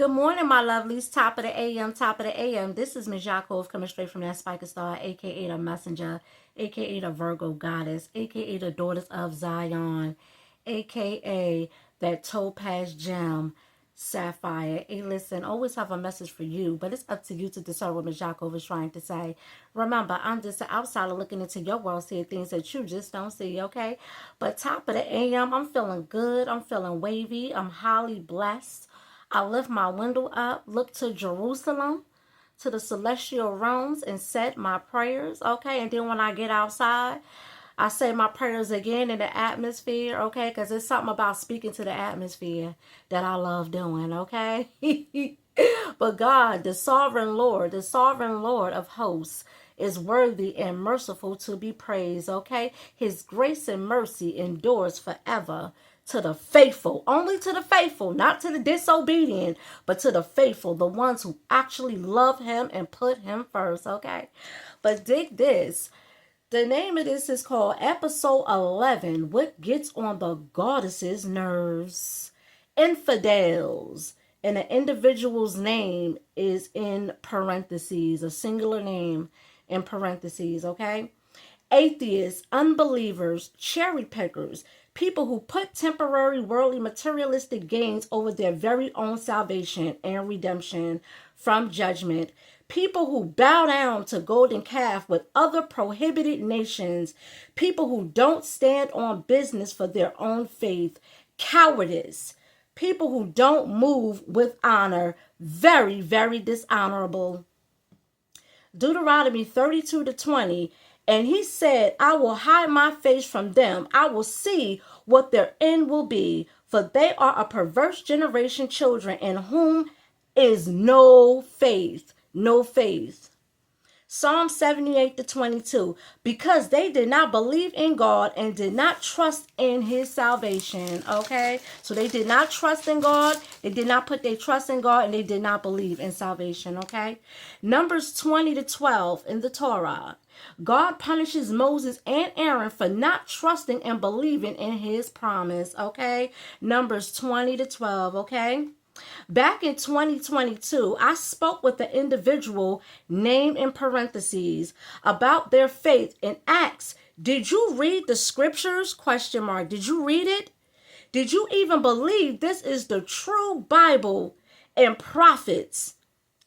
Good morning, my lovelies. Top of the AM, top of the AM. This is Ms. Yakov coming straight from that Spiker Star, aka the Messenger, aka the Virgo Goddess, aka the Daughters of Zion, aka that Topaz Gem, Sapphire. Hey, listen, always have a message for you, but it's up to you to discern what Ms. Yakov is trying to say. Remember, I'm just an outsider looking into your world, seeing things that you just don't see, okay? But top of the AM, I'm feeling good. I'm feeling wavy. I'm highly blessed. I lift my window up, look to Jerusalem, to the celestial realms, and said my prayers, okay? And then when I get outside, I say my prayers again in the atmosphere, okay? Because there's something about speaking to the atmosphere that I love doing, okay? But God, the sovereign Lord of hosts, is worthy and merciful to be praised, okay? His grace and mercy endures forever to the faithful, only to the faithful, not to the disobedient, but to the faithful, the ones who actually love him and put him first, okay? But dig this. The name of this is called Episode 11, What Gets on the Goddess's Nerves? Infidels. And the individual's name is in parentheses, a singular name in parentheses, okay? Atheists, unbelievers, cherry pickers, people who put temporary worldly materialistic gains over their very own salvation and redemption from judgment, people who bow down to golden calf with other prohibited nations, people who don't stand on business for their own faith, cowardice, people who don't move with honor, very, very dishonorable. Deuteronomy 32-20, and he said, I will hide my face from them. I will see what their end will be, for they are a perverse generation, children in whom is no faith. No faith. Psalm 78-22, because they did not believe in God and did not trust in his salvation, okay? So they did not trust in God, they did not put their trust in God, and they did not believe in salvation, okay? Numbers 20-12 in the Torah, God punishes Moses and Aaron for not trusting and believing in his promise, okay? Numbers 20-12, okay? Back in 2022, I spoke with an individual named in parentheses about their faith and asked, did you read the scriptures? Question mark. Did you read it? Did you even believe this is the true Bible and prophets?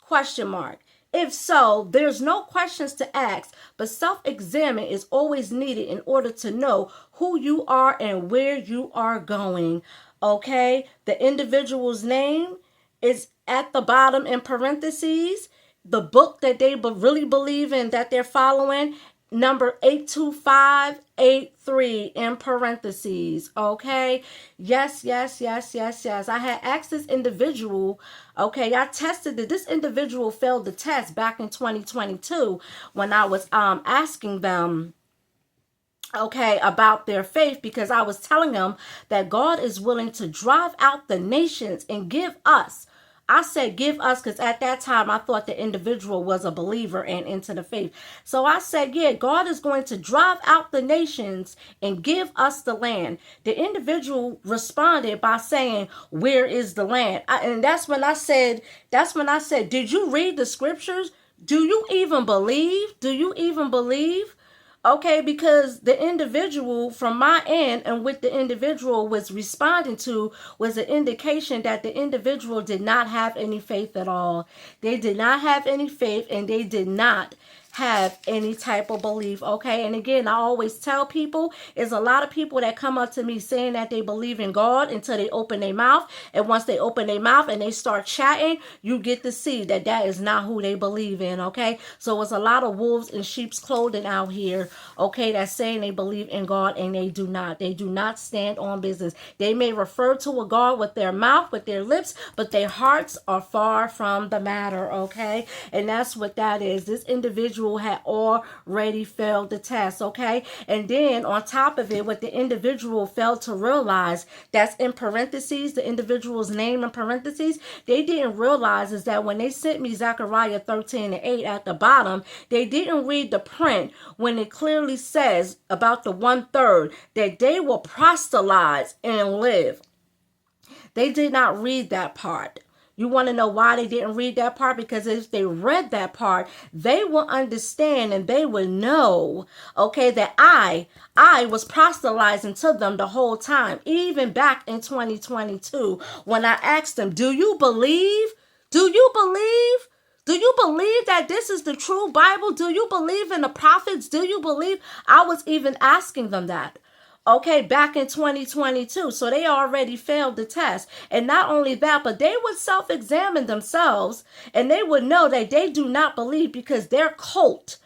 Question mark. If so, there's no questions to ask, but self-examine is always needed in order to know who you are and where you are going. Okay, the individual's name is at the bottom in parentheses. The book that they really believe in, that they're following, number 82583 in parentheses. Okay, yes. I had asked this individual, okay, I tested that this individual failed the test back in 2022 when I was asking them, okay, about their faith, because I was telling them that God is willing to drive out the nations and give us. I said give us because at that time I thought the individual was a believer and into the faith. So I said, yeah, God is going to drive out the nations and give us the land. The individual responded by saying, where is the land? And that's when I said, did you read the scriptures? Do you even believe? Okay, because the individual from my end and what the individual was responding to was an indication that the individual did not have any faith at all. They did not have any faith and they did not have any type of belief, okay? And again, I always tell people, is a lot of people that come up to me saying that they believe in God until they open their mouth. And once they open their mouth and they start chatting, you get to see that that is not who they believe in, okay? So it's a lot of wolves in sheep's clothing out here, okay, that's saying they believe in God and they do not. They do not stand on business. They may refer to a God with their mouth, with their lips, but their hearts are far from the matter, okay? And that's what that is. This individual had already failed the test, okay? And then on top of it, what the individual failed to realize, that's in parentheses, the individual's name in parentheses, they didn't realize is that when they sent me Zechariah 13:8 at the bottom, they didn't read the print when it clearly says about the 1/3 that they will proselytize and live. They did not read that part. You want to know why they didn't read that part? Because if they read that part, they will understand and they will know, okay, that I was proselytizing to them the whole time, even back in 2022, when I asked them, do you believe? Do you believe? Do you believe that this is the true Bible? Do you believe in the prophets? Do you believe? I was even asking them that. Okay, back in 2022. So they already failed the test. And not only that, but they would self-examine themselves and they would know that they do not believe because their cult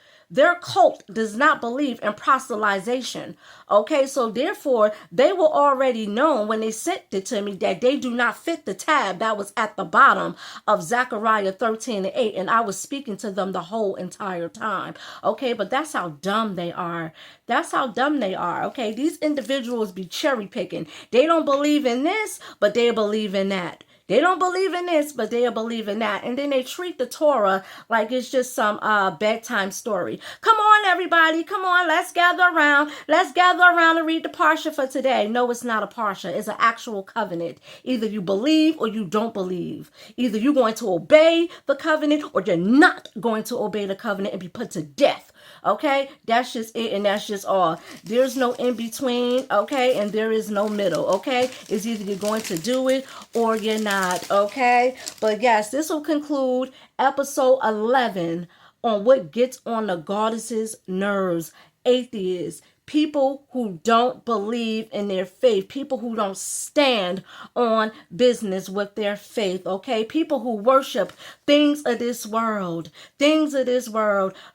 does not believe in proselytization. Okay, so therefore, they were already known when they sent it to me that they do not fit the tab that was at the bottom of Zechariah 13:8. And I was speaking to them the whole entire time. Okay, but that's how dumb they are. That's how dumb they are. Okay, these individuals be cherry picking. They don't believe in this, but they believe in that. They don't believe in this, but they believe in that. And then they treat the Torah like it's just some bedtime story. Come on, everybody. Come on. Let's gather around. Let's gather around and read the Parsha for today. No, it's not a Parsha. It's an actual covenant. Either you believe or you don't believe. Either you're going to obey the covenant or you're not going to obey the covenant and be put to death. Okay, that's just it, and that's just all. There's no in between, okay, and there is no middle, okay. It's either you're going to do it or you're not, okay. But yes, this will conclude episode 11 on what gets on the goddess's nerves. Atheists, people who don't believe in their faith, people who don't stand on business with their faith, okay? People who worship things of this world,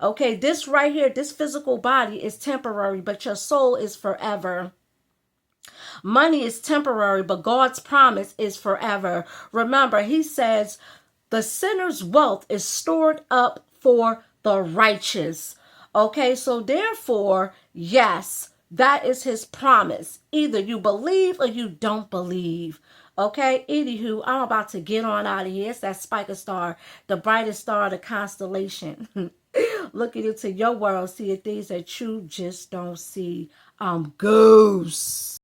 okay? This right here, this physical body is temporary, but your soul is forever. Money is temporary, but God's promise is forever. Remember, he says, the sinner's wealth is stored up for the righteous. Okay, so therefore, yes, that is his promise. Either you believe or you don't believe. Okay, anywho, I'm about to get on out of here. It's that Spica star, the brightest star of the constellation. Looking into your world, seeing things that you just don't see. Ghosts.